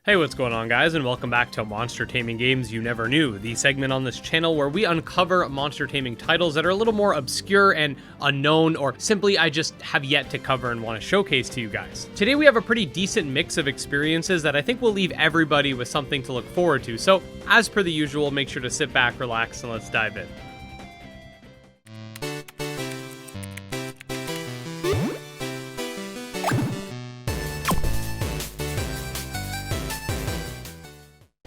Hey, what's going on, guys, and welcome back to Monster Taming Games You Never Knew, the segment on this channel where we uncover monster taming titles that are a little more obscure and unknown, or simply I just have yet to cover and want to showcase to you guys. Today we have a pretty decent mix of experiences that I think will leave everybody with something to look forward to, so as per the usual, make sure to sit back, relax, and let's dive in.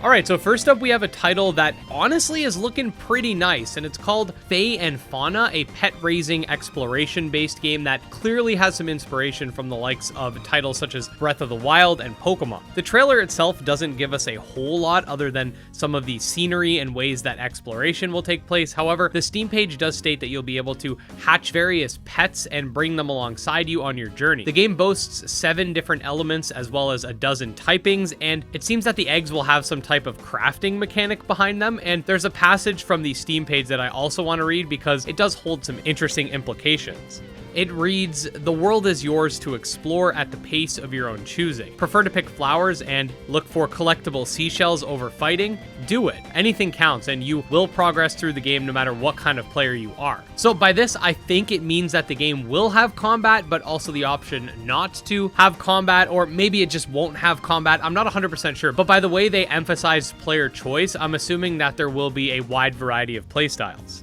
Alright, so first up we have a title that honestly is looking pretty nice, and it's called Fae and Fauna, a pet-raising exploration-based game that clearly has some inspiration from the likes of titles such as Breath of the Wild and Pokemon. The trailer itself doesn't give us a whole lot other than some of the scenery and ways that exploration will take place. However, the Steam page does state that you'll be able to hatch various pets and bring them alongside you on your journey. The game boasts 7 different elements as well as a dozen typings, and it seems that the eggs will have some type of crafting mechanic behind them, and there's a passage from the Steam page that I also want to read because it does hold some interesting implications. It reads, "The world is yours to explore at the pace of your own choosing. Prefer to pick flowers and look for collectible seashells over fighting? Do it. Anything counts, and you will progress through the game no matter what kind of player you are." So by this, I think it means that the game will have combat, but also the option not to have combat, or maybe it just won't have combat. I'm not 100% sure, but by the way they emphasize player choice, I'm assuming that there will be a wide variety of playstyles.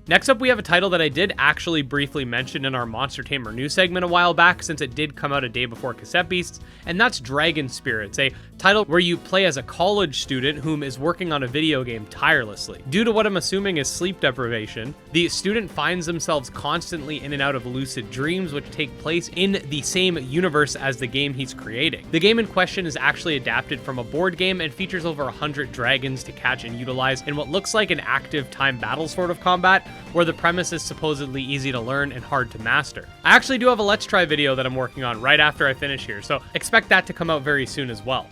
Next up, we have a title that I did actually briefly mention in our Monster Tamer news segment a while back, since it did come out a day before Cassette Beasts, and that's Dragon Spirits, a title where you play as a college student whom is working on a video game tirelessly. Due to what I'm assuming is sleep deprivation, the student finds themselves constantly in and out of lucid dreams which take place in the same universe as the game he's creating. The game in question is actually adapted from a board game and features over 100 dragons to catch and utilize in what looks like an active time battle sort of combat, where the premise is supposedly easy to learn and hard to master. I actually do have a Let's Try video that I'm working on right after I finish here, so expect that to come out very soon as well.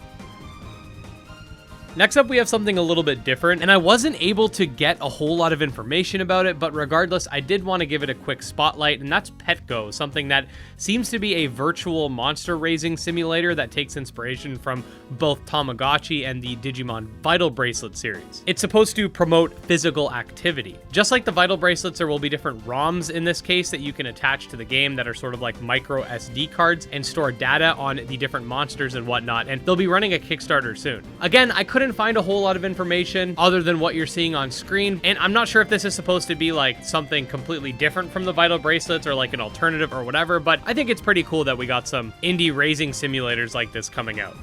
Next up, we have something a little bit different, and I wasn't able to get a whole lot of information about it, but regardless, I did want to give it a quick spotlight, and that's PetGo, something that seems to be a virtual monster raising simulator that takes inspiration from both Tamagotchi and the Digimon Vital Bracelet series. It's supposed to promote physical activity. Just like the Vital Bracelets, there will be different ROMs in this case that you can attach to the game that are sort of like micro SD cards and store data on the different monsters and whatnot, and they'll be running a Kickstarter soon. Again, I couldn't find a whole lot of information other than what you're seeing on screen, and I'm not sure if this is supposed to be like something completely different from the Vital Bracelets or like an alternative or whatever, but I think it's pretty cool that we got some indie raising simulators like this coming out.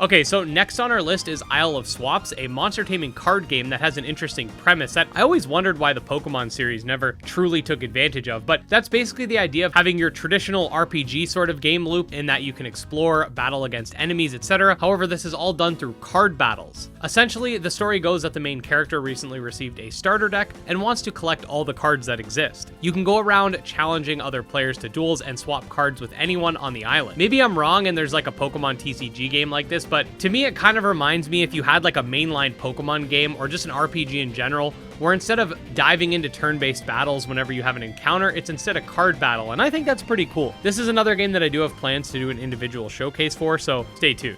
Okay, so next on our list is Isle of Swaps, a monster taming card game that has an interesting premise that I always wondered why the Pokemon series never truly took advantage of, but that's basically the idea of having your traditional RPG sort of game loop in that you can explore, battle against enemies, etc. However, this is all done through card battles. Essentially, the story goes that the main character recently received a starter deck and wants to collect all the cards that exist. You can go around challenging other players to duels and swap cards with anyone on the island. Maybe I'm wrong and there's like a Pokemon TCG game like this, but to me, it kind of reminds me if you had like a mainline Pokemon game or just an RPG in general, where instead of diving into turn-based battles whenever you have an encounter, it's instead a card battle, and I think that's pretty cool. This is another game that I do have plans to do an individual showcase for, so stay tuned.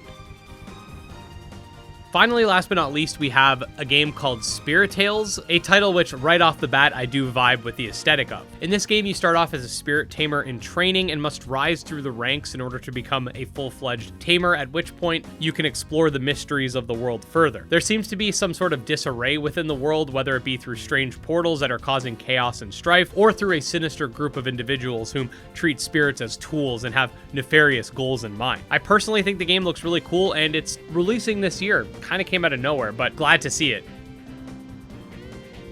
Finally, last but not least, we have a game called Spirit Tales, a title which right off the bat I do vibe with the aesthetic of. In this game, you start off as a spirit tamer in training and must rise through the ranks in order to become a full-fledged tamer, at which point you can explore the mysteries of the world further. There seems to be some sort of disarray within the world, whether it be through strange portals that are causing chaos and strife, or through a sinister group of individuals whom treat spirits as tools and have nefarious goals in mind. I personally think the game looks really cool, and it's releasing this year. Kind of came out of nowhere, but glad to see it.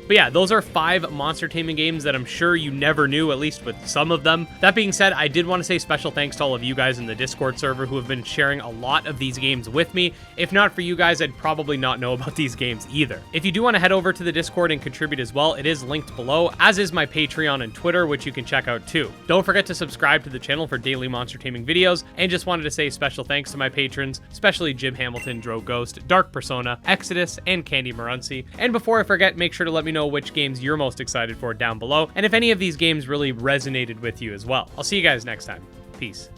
But yeah, those are 5 monster taming games that I'm sure you never knew, at least with some of them. That being said, I did want to say special thanks to all of you guys in the Discord server who have been sharing a lot of these games with me. If not for you guys, I'd probably not know about these games either. If you do want to head over to the Discord and contribute as well, it is linked below, as is my Patreon and Twitter, which you can check out too. Don't forget to subscribe to the channel for daily monster taming videos, and just wanted to say special thanks to my patrons, especially Jim Hamilton, Dro Ghost, Dark Persona, Exodus, and Candy Marunci. And before I forget, make sure to let me know which games you're most excited for down below, and if any of these games really resonated with you as well. I'll see you guys next time. Peace.